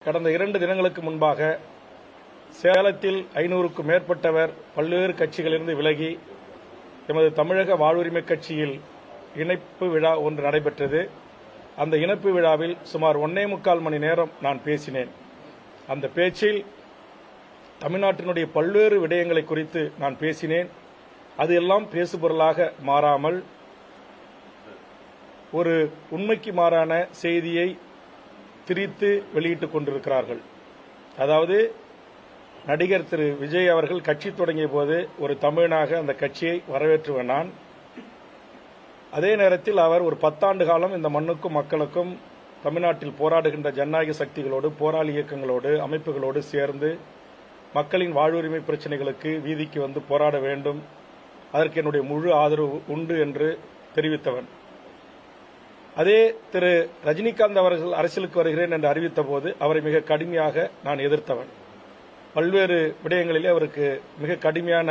கடந்த 2 தினங்களுக்கு முன்பாக சேலத்தில் 500க்கும் மேற்பட்டவர் பல்வேறு கட்சிகளிலிருந்து விலகி எமது தமிழக வாழ்வுரிமை கட்சியில் இணைப்பு விழா ஒன்று நடைபெற்றது. அந்த இணைப்பு விழாவில் சுமார் 1.25 மணி நேரம் நான் பேசினேன். அந்த பேச்சில் தமிழ்நாட்டினுடைய பல்வேறு விடயங்களை குறித்து நான் பேசினேன். அது எல்லாம் பேசுபொருளாக மாறாமல் ஒரு உண்மைக்கு மாறான செய்தியை திரித்து வெளியிட்டுக் கொண்டிருக்கிறார்கள். அதாவது நடிகர் திரு விஜய் அவர்கள் கட்சி தொடங்கிய போது ஒரு தமிழனாக அந்த கட்சியை வரவேற்றுவேன் நான். அதே நேரத்தில் அவர் ஒரு 10 ஆண்டு காலம் இந்த மண்ணுக்கும் மக்களுக்கும் தமிழ்நாட்டில் போராடுகின்ற ஜனநாயக சக்திகளோடு, போராளி இயக்கங்களோடு, அமைப்புகளோடு சேர்ந்து மக்களின் வாழ்வுரிமை பிரச்சினைகளுக்கு வீதிக்கு வந்து போராட வேண்டும், அதற்கு என்னுடைய முழு ஆதரவு உண்டு என்று தெரிவித்தவன். அதே திரு ரஜினிகாந்த் அவர்கள் அரசியலுக்கு வருகிறேன் என்று அறிவித்த போது அவரை மிக கடுமையாக நான் எதிர்த்தவன். பல்வேறு விடயங்களிலே அவருக்கு மிக கடுமையான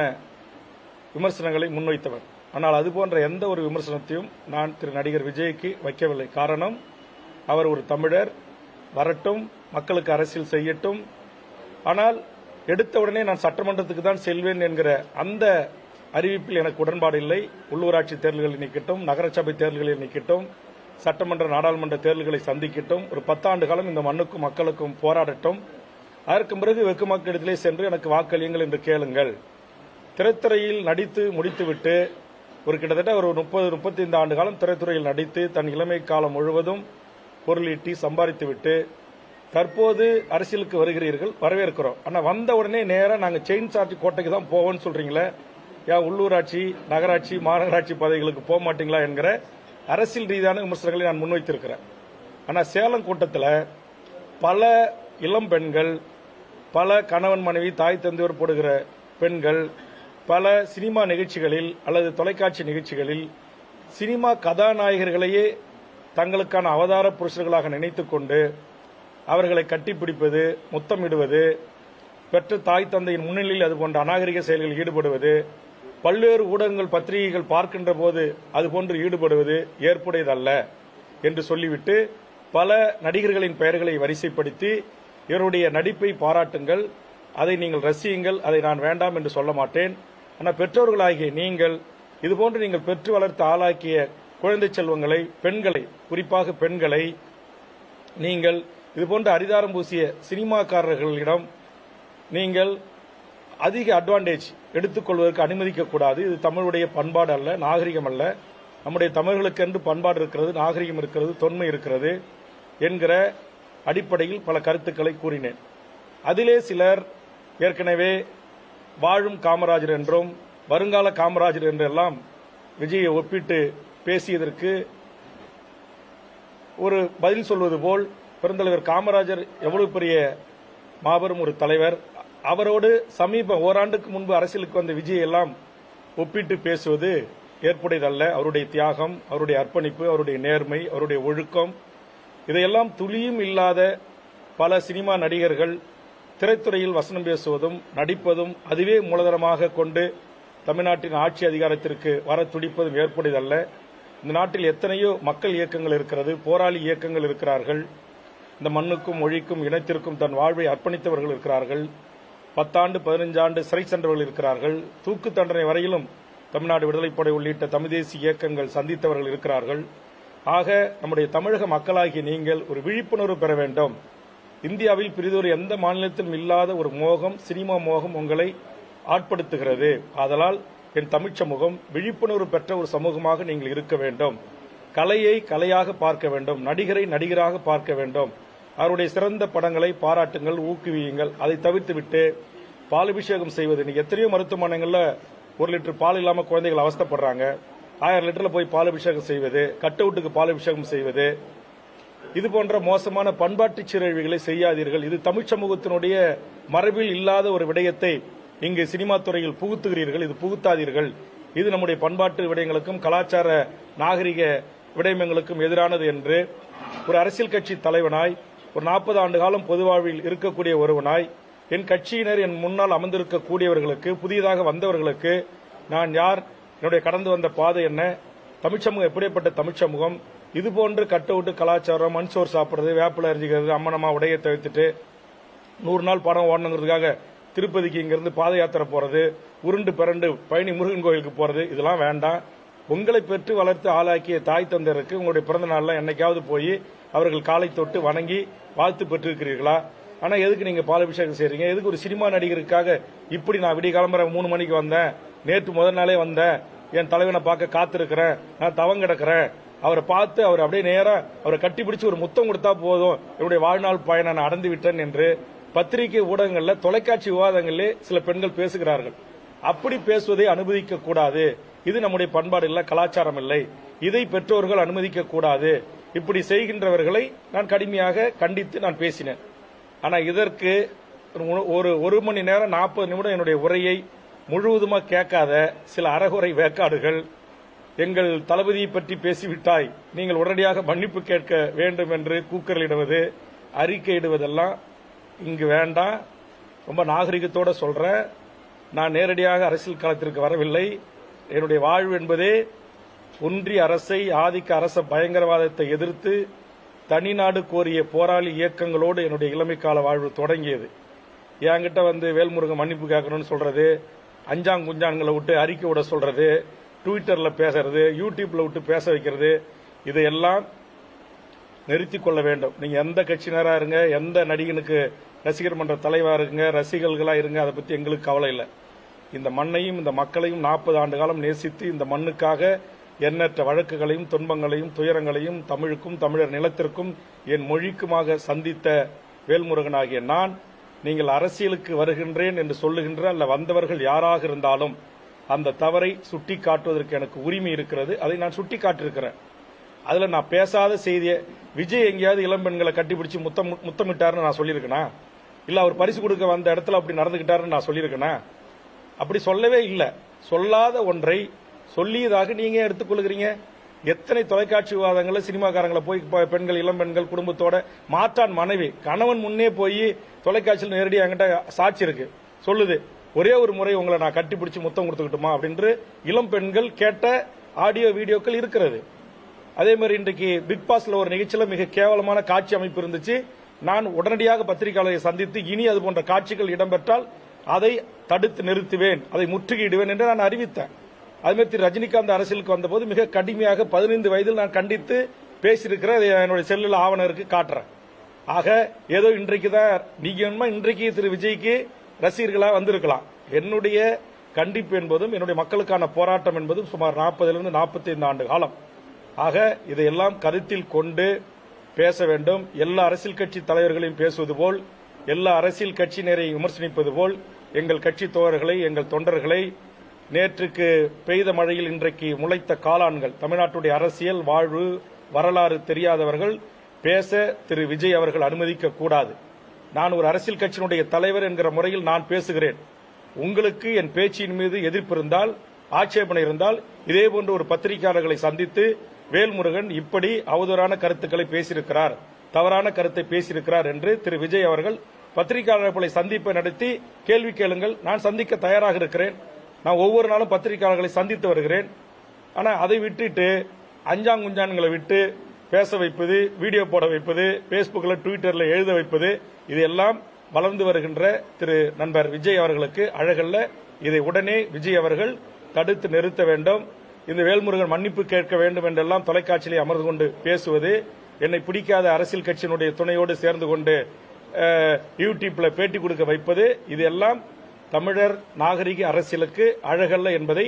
விமர்சனங்களை முன்வைத்தவன். ஆனால் அதுபோன்ற எந்த ஒரு விமர்சனத்தையும் நான் திரு நடிகர் விஜய்க்கு வைக்கவில்லை. காரணம், அவர் ஒரு தமிழர், வரட்டும், மக்களுக்கு அரசியல் செய்யட்டும். ஆனால் எடுத்தவுடனே நான் சட்டமன்றத்துக்கு தான் செல்வேன் என்கிற அந்த அறிவிப்பில் எனக்கு உடன்பாடு இல்லை. உள்ளூராட்சி தேர்தல்களில் நிற்கட்டும், நகரசபை தேர்தல்களில் நிற்கட்டும், சட்டமன்ற நாடாளுமன்ற தேர்தல்களை சந்திக்கட்டும், ஒரு 10 ஆண்டு காலம் இந்த மண்ணுக்கும் மக்களுக்கும் போராடட்டும். அதற்கு பிறகு வெகு மக்களிடத்திலே சென்று எனக்கு வாக்களியுங்கள் என்று கேளுங்கள். திரைத்துறையில் நடித்து முடித்துவிட்டு ஒரு கிட்டத்தட்ட ஒரு 30-35 ஆண்டு காலம் திரைத்துறையில் நடித்து தன் இளமை காலம் முழுவதும் பொருளீட்டி சம்பாதித்துவிட்டு தற்போது அரசியலுக்கு வருகிறீர்கள், வரவேற்கிறோம். ஆனால் வந்த உடனே நேராக நாங்கள் செயின் சார்ஜ் கோட்டைக்கு தான் போவோம்னு சொல்றீங்களே, ஏன் உள்ளூராட்சி, நகராட்சி, மாநகராட்சி பதவிகளுக்கு போக மாட்டீங்களா என்கிற அரசியல் ரீதியான விமர்சனங்களை நான் முன்வைத்திருக்கிறேன். ஆனால் சேலம் கூட்டத்தில் பல இளம் பெண்கள், பல கணவன் மனைவி, தாய் தந்தையோர் போடுகிற பெண்கள், பல சினிமா நிகழ்ச்சிகளில் அல்லது தொலைக்காட்சி நிகழ்ச்சிகளில் சினிமா கதாநாயகர்களையே தங்களுக்கான அவதார புருஷர்களாக நினைத்துக் கொண்டு அவர்களை கட்டிப்பிடிப்பது, முத்தமிடுவது, பெற்ற தாய் தந்தையின் முன்னிலையில் அதுபோன்ற அநாகரிக செயல்களில் ஈடுபடுவது, பல்வேறு ஊடகங்கள் பத்திரிகைகள் பார்க்கின்ற போது அதுபோன்று ஈடுபடுவது ஏற்புடையதல்ல என்று சொல்லிவிட்டு பல நடிகர்களின் பெயர்களை வரிசைப்படுத்தி இவருடைய நடிப்பை பாராட்டுங்கள், அதை நீங்கள் ரசியுங்கள், அதை நான் வேண்டாம் என்று சொல்ல மாட்டேன். ஆனால் பெற்றோர்களாகிய நீங்கள் இதுபோன்று நீங்கள் பெற்று வளர்த்து ஆளாக்கிய குழந்தை செல்வங்களை, பெண்களை, குறிப்பாக பெண்களை நீங்கள் இதுபோன்ற அரிதாரம் பூசிய சினிமாக்காரர்களிடம் நீங்கள் அதிக அட்வான்டேஜ் எடுத்துக்கொள்வதற்கு அனுமதிக்கக்கூடாது. இது தமிழுடைய பண்பாடு அல்ல, நாகரிகம் அல்ல. நம்முடைய தமிழர்களுக்கென்று பண்பாடு இருக்கிறது, நாகரிகம் இருக்கிறது, தொன்மை இருக்கிறது என்கிற அடிப்படையில் பல கருத்துக்களை கூறினேன். அதிலே சிலர் ஏற்கனவே வாழும் காமராஜர் என்றும் வருங்கால காமராஜர் என்றெல்லாம் விஜயை ஒப்பிட்டு பேசியதற்கு ஒரு பதில் சொல்வது போல், பெருந்தலைவர் காமராஜர் எவ்வளவு பெரிய மாபெரும் ஒரு தலைவர், அவரோடு ஓராண்டுக்கு முன்பு அரசியலுக்கு வந்த விஜய் எல்லாம் ஒப்பிட்டு பேசுவது ஏற்புடையதல்ல. அவருடைய தியாகம், அவருடைய அர்ப்பணிப்பு, அவருடைய நேர்மை, அவருடைய ஒழுக்கம், இதையெல்லாம் துளியும் இல்லாத பல சினிமா நடிகர்கள் திரைத்துறையில் வசனம் பேசுவதும் நடிப்பதும் அதுவே மூலதனமாக கொண்டு தமிழ்நாட்டின் ஆட்சி அதிகாரத்திற்கு வர துடிப்பதும் ஏற்புடையதல்ல. இந்த நாட்டில் எத்தனையோ மக்கள் இயக்கங்கள் இருக்கிறது, போராளி இயக்கங்கள் இருக்கிறார்கள், இந்த மண்ணுக்கும் மொழிக்கும் இனத்திற்கும் தன் வாழ்வை அர்ப்பணித்தவர்கள் இருக்கிறார்கள், 10 ஆண்டு 15 ஆண்டு சிறை சென்றவர்கள் இருக்கிறார்கள், தூக்கு தண்டனை வரையிலும் தமிழ்நாடு விடுதலைப்படை உள்ளிட்ட தமிழ் தேசிய இயக்கங்கள் சந்தித்தவர்கள் இருக்கிறார்கள். ஆக நம்முடைய தமிழக மக்களாகிய நீங்கள் ஒரு விழிப்புணர்வு பெற வேண்டும். இந்தியாவில் பிரிதொரு எந்த மாநிலத்திலும் இல்லாத ஒரு மோகம், சினிமா மோகம் உங்களை ஆட்படுத்துகிறது. ஆதலால் என் தமிழ் சமூகம் விழிப்புணர்வு பெற்ற ஒரு சமூகமாக நீங்கள் இருக்க வேண்டும். கலையை கலையாக பார்க்க வேண்டும், நடிகரை நடிகராக பார்க்க வேண்டும். அவருடைய சிறந்த படங்களை பாராட்டுங்கள், ஊக்குவியுங்கள். அதை தவிர்த்துவிட்டு பாலபிஷேகம் செய்வது, இன்னைக்கு எத்தனையோ மருத்துவமனைகளில் 1 லிட்டர் பால் இல்லாமல் குழந்தைகள் அவஸ்தைப்படுறாங்க. 1000 லிட்டரில் போய் பாலபிஷேகம் செய்வது, கட் அவுட்டுக்கு பாலபிஷேகம் செய்வது, இது போன்ற மோசமான பண்பாட்டு சீரழிவுகளை செய்யாதீர்கள். இது தமிழ் சமூகத்தினுடைய மரபில் இல்லாத ஒரு விடயத்தை இங்கு சினிமா துறையில் புகுத்துகிறீர்கள். இது புகுத்தாதீர்கள். இது நம்முடைய பண்பாட்டு விடயங்களுக்கும் கலாச்சார நாகரிக விடயங்களுக்கும் எதிரானது என்று ஒரு அரசியல் கட்சி தலைவனாய், ஒரு 40 ஆண்டு காலம் பொது வாழ்வில் இருக்கக்கூடிய ஒருவனாய், என் கட்சியினர், என் முன்னால் அமர்ந்திருக்கக்கூடியவர்களுக்கு, புதியதாக வந்தவர்களுக்கு நான் யார், என்னுடைய கடந்து வந்த பாதை என்ன, தமிழ்ச்சமூகம் எப்படிப்பட்ட தமிழ்ச்சமூகம், இது போன்று கட் அவுட் கலாச்சாரம், மண்சோர் சாப்பிடுறது, வேப்பில அரிஞ்சிக்கிறது, அம்மனமா உடையை தவிர்த்துட்டு 100 நாள் படம் ஓடணுங்கிறதுக்காக திருப்பதிக்கு இங்கிருந்து பாத யாத்திரை போறது, உருண்டு பிறண்டு பழனி முருகன் கோயிலுக்கு போறது, இதெல்லாம் வேண்டாம். உங்களை பெற்று வளர்த்து ஆளாக்கிய தாய் தந்தருக்கு உங்களுடைய பிறந்த நாள்ல என்னைக்காவது போய் அவர்கள் காலை தொட்டு வணங்கி வாழ்த்து பெற்றிருக்கிறீர்களா? ஆனா எதுக்கு நீங்க பாலாபிஷேகம் செய்றீங்க? எதுக்கு ஒரு சினிமா நடிகருக்காக இப்படி நான் விடிய கிளம்புற 3 மணிக்கு வந்தேன், நேற்று முதல் நாளே வந்தேன், என் தலைவனை பார்க்க காத்திருக்கிறேன், நான் தவம் கிடக்கிறேன், அவரை பார்த்து அவர் அப்படியே நேரா அவரை கட்டிப்பிடிச்சு ஒரு முத்தம் கொடுத்தா போதும், என்னுடைய வாழ்நாள் பயனை நான் அடைந்து விட்டேன் என்று பத்திரிகை ஊடகங்கள்ல, தொலைக்காட்சி விவாதங்களிலே சில பெண்கள் பேசுகிறார்கள். அப்படி பேசுவதை அனுமதிக்க கூடாது. இது நம்முடைய பண்பாடு இல்ல, கலாச்சாரம் இல்லை. இதை பெற்றோர்கள் அனுமதிக்க கூடாது. இப்படி செய்கின்றவர்களை நான் கடுமையாக கண்டித்து நான் பேசினேன். ஆனா இதற்கு ஒரு மணி நேரம் 40 நிமிடம் என்னுடைய உரையை முழுவதுமா கேட்காத சில அறகுறை வேக்காடுகள், எங்கள் தளபதியை பற்றி பேசிவிட்டாய், நீங்கள் உடனடியாக மன்னிப்பு கேட்க வேண்டும் என்று கூக்குரலிடுவது, அறிக்கையிடுவதெல்லாம் இங்கு வேண்டாம். ரொம்ப நாகரிகத்தோட சொல்றேன். நான் நேரடியாக அரசியல் களத்திற்கு வரவில்லை. என்னுடைய வாழ்வு என்பதே ஒன்றிய அரசை, ஆதிக்க அரச பயங்கரவாதத்தை எதிர்த்து தனிநாடு கோரிய போராளி இயக்கங்களோடு என்னுடைய இளமை கால வாழ்வு தொடங்கியது. என்கிட்ட வந்து வேல்முருகன் மன்னிப்பு கேட்கணும்னு சொல்றது, அஞ்சாங்குஞ்சான்களை விட்டு அறிக்கை விட சொல்றது, ட்விட்டர்ல பேசுறது, யூடியூப்ல விட்டு பேச வைக்கிறது, இதையெல்லாம் நிறுத்திக் கொள்ள வேண்டும். நீங்க எந்த கட்சியினரா இருங்க, எந்த நடிகனுக்கு ரசிகர் மன்ற தலைவா இருங்க, ரசிகர்களா இருங்க, அதை பத்தி எங்களுக்கு கவலை இல்லை. இந்த மண்ணையும் இந்த மக்களையும் 40 ஆண்டு காலம் நேசித்து இந்த மண்ணுக்காக எண்ணற்ற வழக்குகளையும் துன்பங்களையும் துயரங்களையும் தமிழுக்கும் தமிழர் நிலத்திற்கும் என் மொழிக்குமாக சந்தித்த வேல்முருகன் ஆகிய நான், நீங்கள் அரசியலுக்கு வருகின்றேன் என்று சொல்லுகின்ற அல்ல வந்தவர்கள் யாராக இருந்தாலும் அந்த தவறை சுட்டி காட்டுவதற்கு எனக்கு உரிமை இருக்கிறது. அதை நான் சுட்டி காட்டிருக்கிறேன். அதுல நான் பேசாத செய்தியை, விஜய் எங்கேயாவது இளம்பெண்களை கட்டிப்பிடிச்சு முத்தமிட்டாருன்னு நான் சொல்லியிருக்கேனா? இல்ல அவர் பரிசு கொடுக்க வந்த இடத்துல அப்படி நடந்துகிட்டாருன்னு நான் சொல்லியிருக்கேனா? அப்படி சொல்லவே இல்லை. சொல்லாத ஒன்றை சொல்லியதாக நீங்க எடுத்துக்கொள்கிறீங்க. எத்தனை தொலைக்காட்சி விவாதங்களை சினிமாக்காரங்களை போய் பெண்கள், இளம் பெண்கள் குடும்பத்தோட, மாற்றான் மனைவி கணவன் முன்னே போய் தொலைக்காட்சியில் நேரடியாக என்கிட்ட சாட்சி இருக்கு, சொல்லுது, ஒரே ஒரு முறை உங்களை நான் கட்டிப்பிடிச்சு முத்தம் கொடுத்துக்கிட்டுமா அப்படின்னு இளம் பெண்கள் கேட்ட ஆடியோ வீடியோக்கள் இருக்கிறது. அதே மாதிரி இன்றைக்கு பிக் பாஸ்ல ஒரு நிகழ்ச்சியில மிக கேவலமான காட்சி அமைப்பு இருந்துச்சு. நான் உடனடியாக பத்திரிகையாளரை சந்தித்து இனி அது போன்ற காட்சிகள் இடம்பெற்றால் அதை தடுத்து நிறுத்துவேன், அதை முற்றுகையிடுவேன் என்று நான் அறிவித்தேன். அதுமாதிரி திரு ரஜினிகாந்த் அரசியலுக்கு வந்தபோது மிக கடுமையாக 15 வயதில் நான் கண்டித்து பேசியிருக்கிறேன். என்னுடைய செல்லுல ஆவணம் இருக்கு, காட்டுறேன். ஆக ஏதோ இன்றைக்கு தான் நீங்க இன்றைக்கு திரு விஜய்க்கு ரசிகர்களா வந்திருக்கலாம். என்னுடைய கண்டிப்பு என்பதும் என்னுடைய மக்களுக்கான போராட்டம் என்பதும் சுமார் 40 45 ஆண்டு காலம். ஆக இதையெல்லாம் கருத்தில் கொண்டு பேச வேண்டும். எல்லா அரசியல் கட்சி தலைவர்களையும் பேசுவது போல், எல்லா அரசியல் கட்சியினரை விமர்சனிப்பது போல் எங்கள் கட்சி தோழர்களை, எங்கள் தொண்டர்களை, நேற்றுக்கு பெய்த மழையில் இன்றைக்கு முளைத்த காளான்கள், தமிழ்நாட்டுடைய அரசியல் வாழ்வு வரலாறு தெரியாதவர்கள் பேச திரு விஜய் அவர்கள் அனுமதிக்க கூடாது. நான் ஒரு அரசியல் கட்சியினுடைய தலைவர் என்கிற முறையில் நான் பேசுகிறேன். உங்களுக்கு என் பேச்சின் மீது எதிர்ப்பு இருந்தால், ஆட்சேபனை இருந்தால், இதேபோன்று ஒரு பத்திரிகையாளர்களை சந்தித்து வேல்முருகன் இப்படி அவதூறான கருத்துக்களை பேசியிருக்கிறார், தவறான கருத்தை பேசியிருக்கிறார் என்று திரு விஜய் அவர்கள் பத்திரிகையாளர்களை சந்திப்பை நடத்தி கேள்வி கேளுங்கள். நான் சந்திக்க தயாராக இருக்கிறேன். நான் ஒவ்வொரு நாளும் பத்திரிகையாளர்களை சந்தித்து வருகிறேன். ஆனா அதை விட்டுட்டு அஞ்சாங்குஞ்சான்களை விட்டு பேச வைப்பது, வீடியோ போட வைப்பது, பேஸ்புக்ல ட்விட்டர்ல எழுத வைப்பது, இதெல்லாம் வளர்ந்து வருகின்ற திரு நண்பர் விஜய் அவர்களுக்கு அழகல்ல. இதை உடனே விஜய் அவர்கள் தடுத்து நிறுத்த வேண்டும். இந்த வேல்முருகன் மன்னிப்பு கேட்க வேண்டும் என்றெல்லாம் தொலைக்காட்சியிலே அமர்ந்து கொண்டு பேசுவது, என்னை பிடிக்காத அரசியல் கட்சியினுடைய துணையோடு சேர்ந்து கொண்டு யூடியூப்ல பேட்டி கொடுக்க வைப்பது, இதெல்லாம் தமிழர் நாகரிக அரசியலுக்கு அழகல்ல என்பதை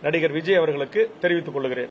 நடிகர் விஜய் அவர்களுக்கு தெரிவித்துக் கொள்கிறேன்.